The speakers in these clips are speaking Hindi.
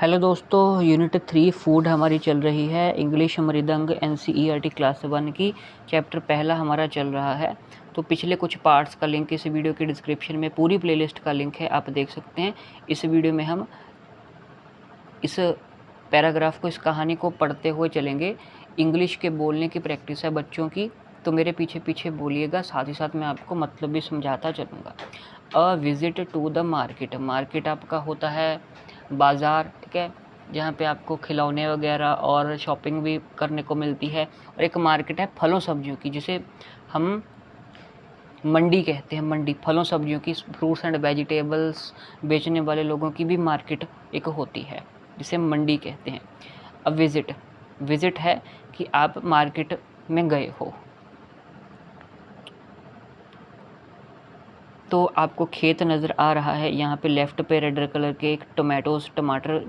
हेलो दोस्तों, यूनिट 3 फूड हमारी चल रही है। इंग्लिश मृदंग NCERT क्लास 1 की चैप्टर पहला हमारा चल रहा है। तो पिछले कुछ पार्ट्स का लिंक इस वीडियो के डिस्क्रिप्शन में, पूरी प्लेलिस्ट का लिंक है, आप देख सकते हैं। इस वीडियो में हम इस पैराग्राफ को, इस कहानी को पढ़ते हुए चलेंगे। इंग्लिश के बोलने की प्रैक्टिस है बच्चों की, तो मेरे पीछे पीछे बोलिएगा, साथ ही साथ मैं आपको मतलब भी समझाता चलूँगा। A visit to the market. Market आपका होता है बाज़ार, ठीक है, जहाँ पे आपको खिलौने वगैरह और शॉपिंग भी करने को मिलती है। और एक मार्केट है फलों सब्जियों की, जिसे हम मंडी कहते हैं। मंडी फलों सब्जियों की, फ्रूट्स एंड वेजिटेबल्स बेचने वाले लोगों की भी मार्केट एक होती है, जिसे मंडी कहते हैं। अब विजिट, विजिट है कि आप मार्केट में गए हो। तो आपको खेत नज़र आ रहा है, यहाँ पे लेफ़्ट पे रेड कलर के एक टमाटर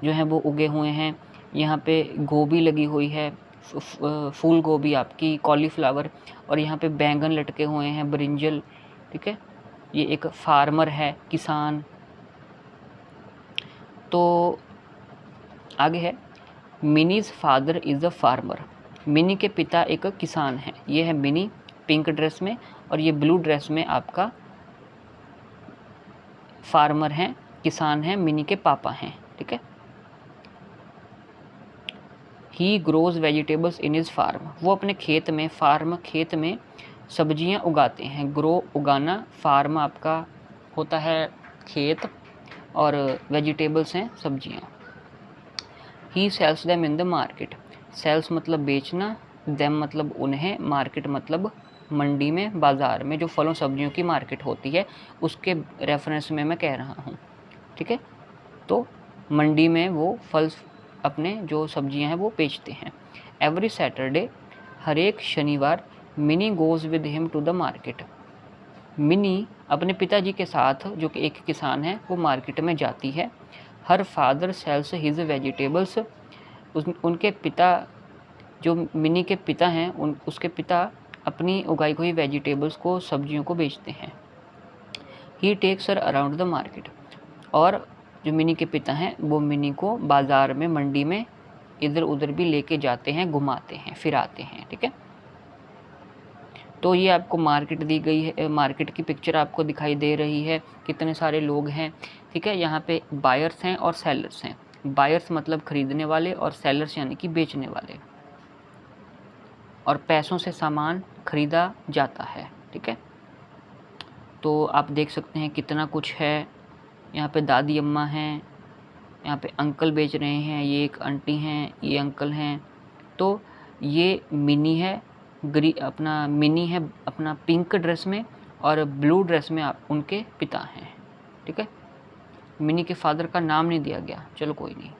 जो हैं वो उगे हुए हैं। यहाँ पे गोभी लगी हुई है, फूल गोभी आपकी, कॉलीफ्लावर, और यहाँ पे बैंगन लटके हुए हैं, ब्रिंजल, ठीक है। ये एक फार्मर है, किसान। तो आगे है, minis father is a farmer. Mini के पिता एक किसान हैं। ये है मिनी पिंक ड्रेस में, और ये ब्लू ड्रेस में आपका फार्मर हैं, किसान हैं, मिनी के पापा हैं, ठीक है। He grows vegetables in his farm. वो अपने खेत में, फार्म खेत में सब्जियां उगाते हैं। ग्रो उगाना, फार्म आपका होता है खेत, और वेजिटेबल्स हैं सब्जियां। He sells them in the market. Sells मतलब बेचना, देम मतलब उन्हें, मार्केट मतलब मंडी में, बाज़ार में, जो फलों सब्जियों की मार्केट होती है उसके रेफरेंस में मैं कह रहा हूँ, ठीक है। तो मंडी में वो फल, अपने जो सब्जियां हैं वो बेचते हैं। एवरी सैटरडे, हर एक शनिवार, Mini goes with him to the market. Mini अपने पिताजी के साथ, जो कि एक किसान है, वो मार्केट में जाती है। Her father sales his vegetables. उनके पिता, जो मिनी के पिता हैं, उसके पिता अपनी उगाई हुई वेजिटेबल्स को, सब्जियों को बेचते हैं। He takes her around the market. और जो मिनी के पिता हैं वो मिनी को बाज़ार में, मंडी में इधर उधर भी लेके जाते हैं, घुमाते हैं, फिराते हैं, ठीक है। तो ये आपको मार्केट दी गई है, मार्केट की पिक्चर आपको दिखाई दे रही है। कितने सारे लोग हैं, ठीक है। यहाँ पे बायर्स हैं और सेलर्स हैं। बायर्स मतलब खरीदने वाले, और सेलर्स यानी कि बेचने वाले। और पैसों से सामान खरीदा जाता है, ठीक है। तो आप देख सकते हैं कितना कुछ है। यहाँ पे दादी अम्मा हैं, यहाँ पे अंकल बेच रहे हैं, ये एक आंटी हैं, ये अंकल हैं। तो ये मिनी है, अपना मिनी है अपना पिंक ड्रेस में, और ब्लू ड्रेस में आप उनके पिता हैं, ठीक है। मिनी के फादर का नाम नहीं दिया गया, चलो कोई नहीं।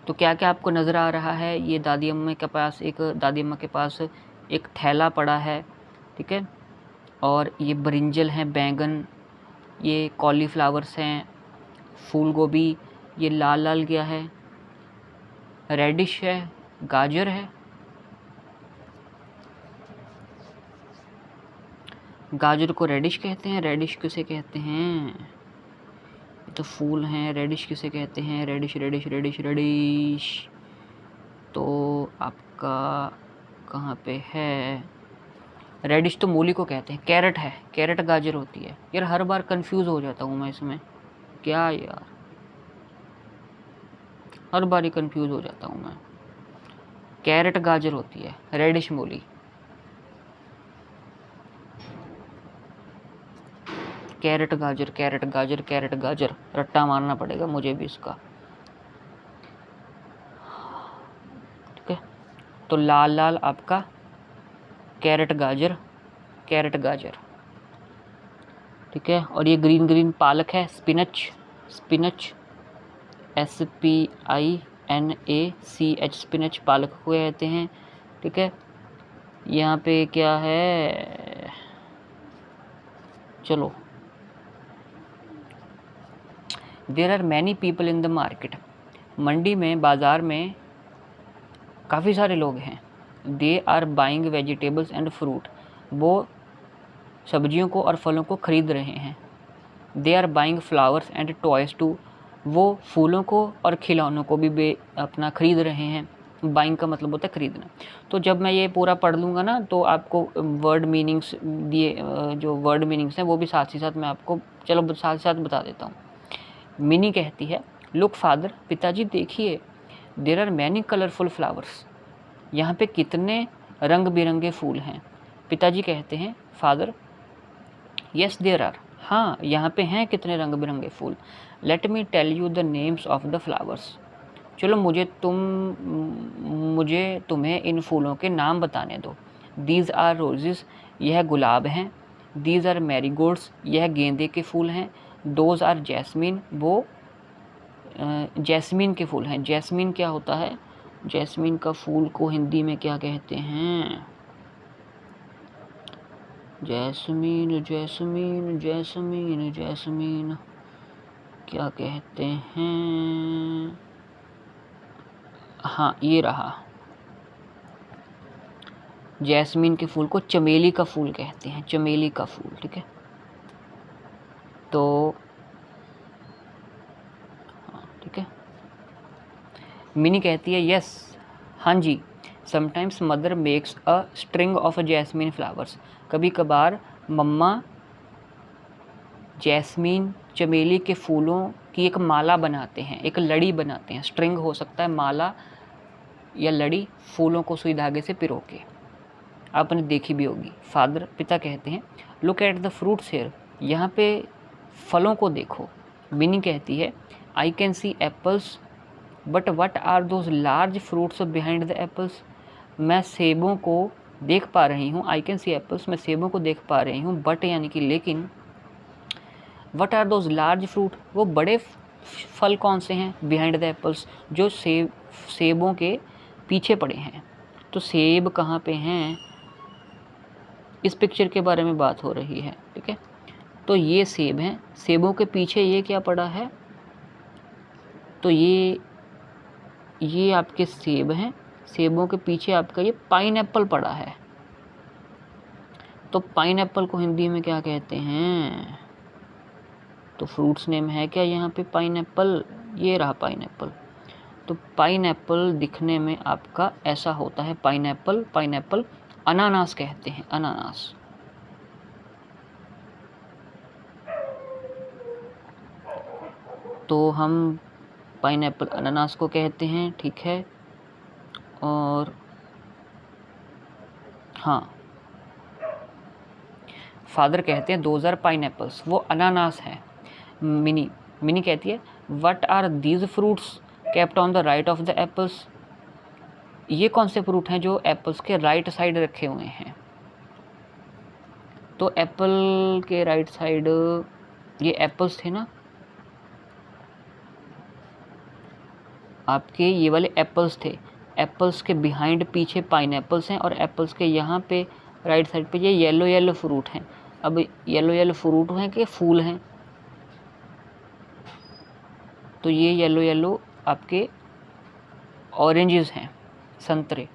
तो क्या क्या आपको नज़र आ रहा है, ये दादी अम्मा के पास एक थैला पड़ा है, ठीक है। और ये ब्रिंजल हैं, बैंगन, ये कॉलीफ्लावर्स हैं, फूल गोभी, ये लाल लाल क्या है, रेडिश है, गाजर है। गाजर को रेडिश कहते हैं। रेडिश किसे कहते हैं, ये तो फूल हैं। रेडिश किसे कहते हैं, रेडिश रेडिश रेडिश रेडिश। तो आपका कहाँ पे है, रेडिश तो मूली को कहते हैं। कैरेट है, कैरेट गाजर होती है। यार हर बार कंफ्यूज हो जाता हूँ मैं इसमें, क्या यार, हर बार ही कंफ्यूज हो जाता हूँ मैं। कैरेट गाजर होती है, रेडिश मूली। कैरेट गाजर, कैरेट गाजर, कैरेट गाजर, रट्टा मारना पड़ेगा मुझे भी इसका, ठीक है। तो लाल लाल आपका कैरेट गाजर, कैरेट गाजर, ठीक है। और ये ग्रीन ग्रीन पालक है, स्पिनच, स्पिनच, SPINACH, स्पिनच पालक को कहते हैं, ठीक है। यहाँ पे क्या है, चलो, there are many people in the market. मंडी में, बाज़ार में काफ़ी सारे लोग हैं। They are buying vegetables and fruit. वो सब्जियों को और फलों को खरीद रहे हैं। They are buying flowers and toys too वो फूलों को और खिलौनों को भी अपना ख़रीद रहे हैं। बाइंग का मतलब होता है ख़रीदना। तो जब मैं ये पूरा पढ़ लूँगा ना तो आपको वर्ड मीनिंग्स दिए, जो वर्ड मीनिंग्स हैं वो भी साथ ही साथ मैं आपको साथ साथ बता देता हूँ। मिनी कहती है, लुक फादर, पिताजी देखिए, there are many colourful flowers, यहाँ पे कितने रंग बिरंगे फूल हैं। पिताजी कहते हैं, फादर, यस देयर आर, हाँ यहाँ पे हैं कितने रंग बिरंगे फूल। Let me tell you the names of the flowers, चलो मुझे तुम्हें इन फूलों के नाम बताने दो। दीज आर रोजेस, यह गुलाब हैं। दीज आर मैरीगोल्ड्स, यह गेंदे के फूल हैं। दोज आर जैस्मीन, वो जैस्मीन के फूल हैं। जैस्मीन क्या होता है? जैस्मीन का फूल को हिंदी में क्या कहते हैं? जैस्मीन जैस्मीन जैस्मीन जैस्मीन क्या कहते हैं? हाँ ये रहा, जैस्मीन के फूल को चमेली का फूल कहते हैं, चमेली का फूल, ठीक है। तो हाँ ठीक है। मिनी कहती है, यस, हाँ जी, sometimes mother makes a string of jasmine flowers, कभी कभार मम्मा जैस्मीन चमेली के फूलों की एक माला बनाते हैं, एक लड़ी बनाते हैं। स्ट्रिंग हो सकता है माला या लड़ी, फूलों को सुई धागे से पिरो के, आपने देखी भी होगी। फादर, पिता कहते हैं, look at the fruits here, यहाँ पे फलों को देखो। मिनी कहती है, I can see apples, but what are those large fruits behind the apples, मैं सेबों को देख पा रही हूँ। आई कैन सी एप्पल्स, मैं सेबों को देख पा रही हूँ, बट यानी कि लेकिन, what are those large fruit, वो बड़े फल कौन से हैं? बिहाइंड द एप्पल्स, जो सेबों के पीछे पड़े हैं। तो सेब कहाँ पे हैं, इस पिक्चर के बारे में बात हो रही है, ठीक है। तो ये सेब हैं, सेबों के पीछे ये क्या पड़ा है? तो ये आपके सेब हैं, सेबों के पीछे आपका ये पाइनएप्पल पड़ा है। तो पाइनएप्पल को हिंदी में क्या कहते हैं? तो फ्रूट्स नेम है क्या यहाँ पे? पाइनएप्पल, ये रहा पाइनएप्पल। तो पाइनएप्पल दिखने में आपका ऐसा होता है, पाइनएप्पल। पाइनएप्पल अनानास कहते हैं, अनानास। तो हम पाइनएप्पल अनानास को कहते हैं, ठीक है। और हाँ, फादर कहते हैं, दोज आर पाइनएप्पल्स, वो अनानास है। मिनी कहती है, what are these fruits kept on the right of the apples, ये कौन से फ्रूट हैं जो एप्पल्स के राइट साइड रखे हुए हैं? तो एप्पल के राइट साइड ये एप्पल्स थे ना, आपके ये वाले एप्पल्स थे। एप्पल्स के बिहाइंड पीछे पाइनएप्पल्स हैं, और एप्पल्स के यहाँ पे राइट साइड पे ये येलो येलो फ्रूट हैं। अब येलो येलो फ्रूट हैं कि फूल हैं? तो ये येलो येलो आपके ऑरेंजेस हैं, संतरे।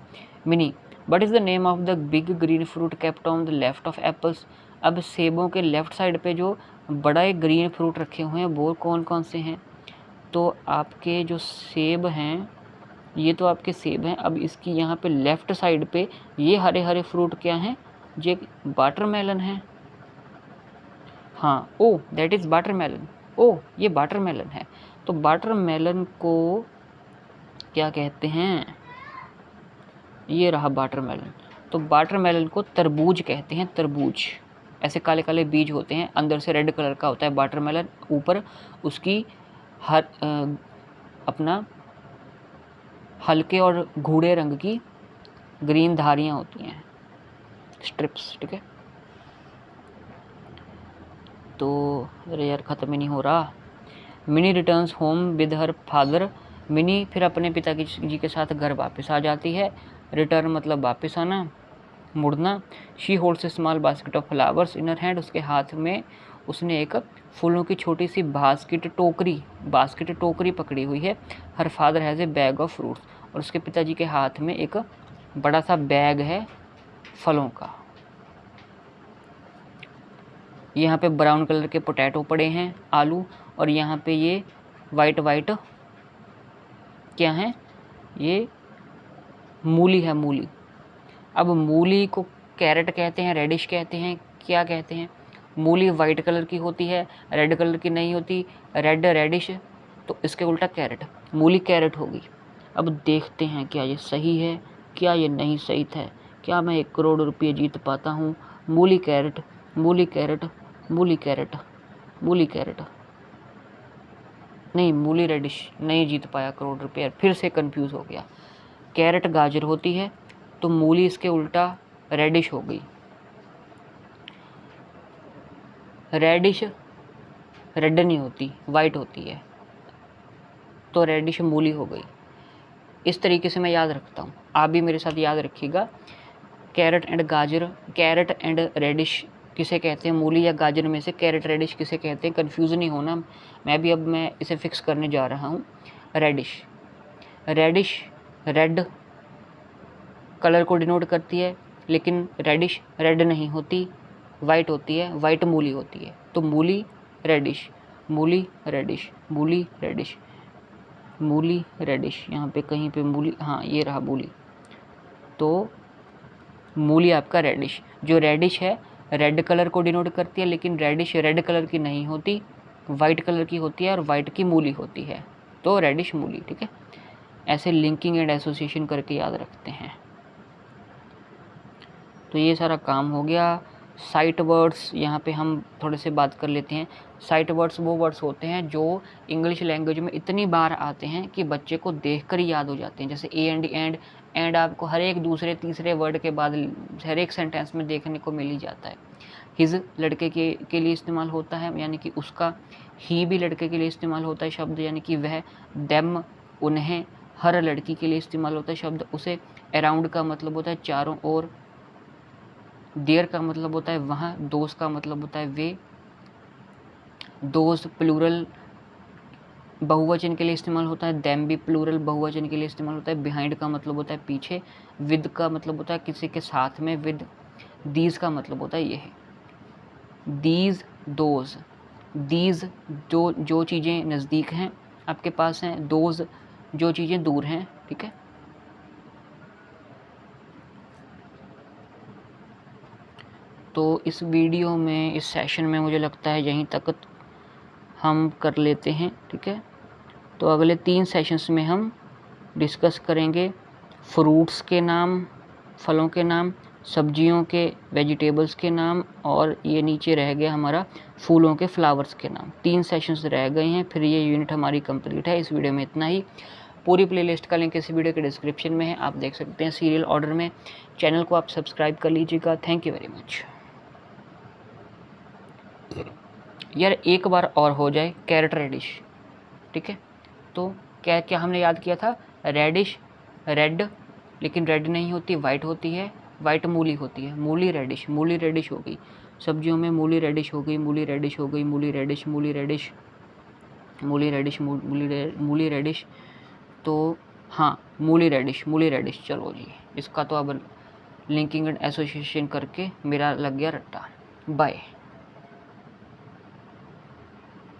Mini, what is the name of the big green fruit kept on the left of apples, अब सेबों के लेफ्ट साइड पे जो बड़ा एक ग्रीन फ्रूट रखे हुए हैं वो कौन कौन से हैं? तो आपके जो सेब हैं, ये तो आपके सेब हैं। अब इसकी यहाँ पे लेफ़्ट साइड पे ये हरे हरे फ्रूट क्या हैं? ये वाटरमेलन है। हाँ, ओ दैट इज़ वाटरमेलन, ओ ये वाटरमेलन है। तो वाटरमेलन को क्या कहते हैं? ये रहा वाटरमेलन। तो वाटरमेलन को तरबूज कहते हैं, तरबूज। ऐसे काले काले बीज होते हैं, अंदर से रेड कलर का होता है वाटरमेलन, ऊपर उसकी अपना हल्के और गूढ़े रंग की ग्रीन धारियाँ होती हैं, स्ट्रिप्स, ठीक है। तो अरे यार ख़त्म ही नहीं हो रहा। Mini returns home with her father, mini फिर अपने पिता जी के साथ घर वापस आ जाती है। रिटर्न मतलब वापस आना, मुड़ना। She holds A small basket of flowers in her hand, उसके हाथ में उसने एक फूलों की छोटी सी बास्केट टोकरी पकड़ी हुई है। Her father has a bag of fruits, और उसके पिताजी के हाथ में एक बड़ा सा बैग है फलों का। यहाँ पे ब्राउन कलर के पोटैटो पड़े हैं, आलू, और यहाँ पे ये वाइट वाइट क्या है, ये मूली है, मूली। अब मूली को कैरेट कहते हैं, रेडिश कहते हैं, क्या कहते हैं? मूली वाइट कलर की होती है, रेड कलर की नहीं होती, रेड रेडिश, तो इसके उल्टा कैरेट, मूली कैरेट होगी। अब देखते हैं क्या ये सही है, क्या ये नहीं सही था, क्या मैं 1 करोड़ रुपये जीत पाता हूँ? मूली कैरेट, मूली कैरेट, मूली कैरेट, मूली कैरेट, नहीं मूली रेडिश, नहीं जीत पाया करोड़ रुपये, फिर से कंफ्यूज हो गया। कैरेट गाजर होती है, तो मूली इसके उल्टा रेडिश हो गई। रेडिश रेड नहीं होती, वाइट होती है, तो रेडिश मूली हो गई। इस तरीके से मैं याद रखता हूँ, आप भी मेरे साथ याद रखिएगा। कैरेट एंड गाजर, कैरेट एंड रेडिश किसे कहते हैं? मूली या गाजर में से कैरेट रेडिश किसे कहते हैं? कंफ्यूज नहीं होना, मैं इसे फिक्स करने जा रहा हूँ। रेडिश, रेडिश रेड कलर को डिनोट करती है, लेकिन रेडिश रेड नहीं होती, वाइट होती है, वाइट मूली होती है। तो मूली रेडिश, मूली रेडिश, मूली रेडिश, मूली रेडिश, यहाँ पे कहीं पे मूली, हाँ ये रहा मूली। तो मूली आपका रेडिश, जो रेडिश है रेड कलर को डिनोट करती है, लेकिन रेडिश रेड कलर की नहीं होती, वाइट कलर की होती है, और वाइट की मूली होती है, तो रेडिश मूली। ठीक है, ऐसे लिंकिंग एंड एसोसिएशन करके याद रखते हैं। तो ये सारा काम हो गया। साइट वर्ड्स, यहाँ पे हम थोड़े से बात कर लेते हैं। साइट वर्ड्स वो वर्ड्स होते हैं जो इंग्लिश लैंग्वेज में इतनी बार आते हैं कि बच्चे को देखकर ही याद हो जाते हैं। जैसे ए एंड आपको हर एक दूसरे तीसरे वर्ड के बाद हर एक सेंटेंस में देखने को मिल ही जाता है। हिज लड़के के लिए इस्तेमाल होता है, यानी कि उसका। ही भी लड़के के लिए इस्तेमाल होता है शब्द, यानी कि वह। देम उन्हें। हर लड़की के लिए इस्तेमाल होता है शब्द उसे। अराउंड का मतलब होता है चारों ओर। देयर का मतलब होता है वहाँ। दोस्त का मतलब होता है वे। दोस्त प्लूरल बहुवचन के लिए इस्तेमाल होता है, देम भी प्लूरल बहुवचन के लिए इस्तेमाल होता है। बिहाइंड का मतलब होता है पीछे। विद का मतलब होता है किसी के साथ में, विद। दीज का मतलब होता है ये है, दीज, दोज। दीज जो चीज़ें नज़दीक हैं आपके पास हैं, दोज जो चीज़ें दूर हैं। ठीक है, तो इस वीडियो में, इस सेशन में मुझे लगता है यहीं तक हम कर लेते हैं। ठीक है, तो अगले 3 सेशंस में हम डिस्कस करेंगे फ्रूट्स के नाम, फलों के नाम, सब्जियों के, वेजिटेबल्स के नाम, और ये नीचे रह गया हमारा फूलों के, फ्लावर्स के नाम। 3 सेशंस रह गए हैं, फिर ये यूनिट हमारी कंप्लीट है। इस वीडियो में इतना ही। पूरी प्लेलिस्ट का लिंक इस वीडियो के डिस्क्रिप्शन में है, आप देख सकते हैं सीरियल ऑर्डर में। चैनल को आप सब्सक्राइब कर लीजिएगा। Thank you very much. यार एक बार और हो जाए, कैरेट रेडिश। ठीक है, तो क्या क्या हमने याद किया था? रेडिश रेड, लेकिन रेड नहीं होती, वाइट होती है, वाइट मूली होती है, मूली रेडिश, मूली रेडिश हो गई। सब्जियों में मूली रेडिश हो गई, मूली रेडिश हो गई, मूली रेडिश, मूली रेडिश, मूली रेडिश, मूली रेडिश। तो हाँ, मूली रेडिश, मूली रेडिश। चलो जी, इसका तो अब लिंकिंग एंड एसोसिएशन करके मेरा लग गया रट्टा। बाय।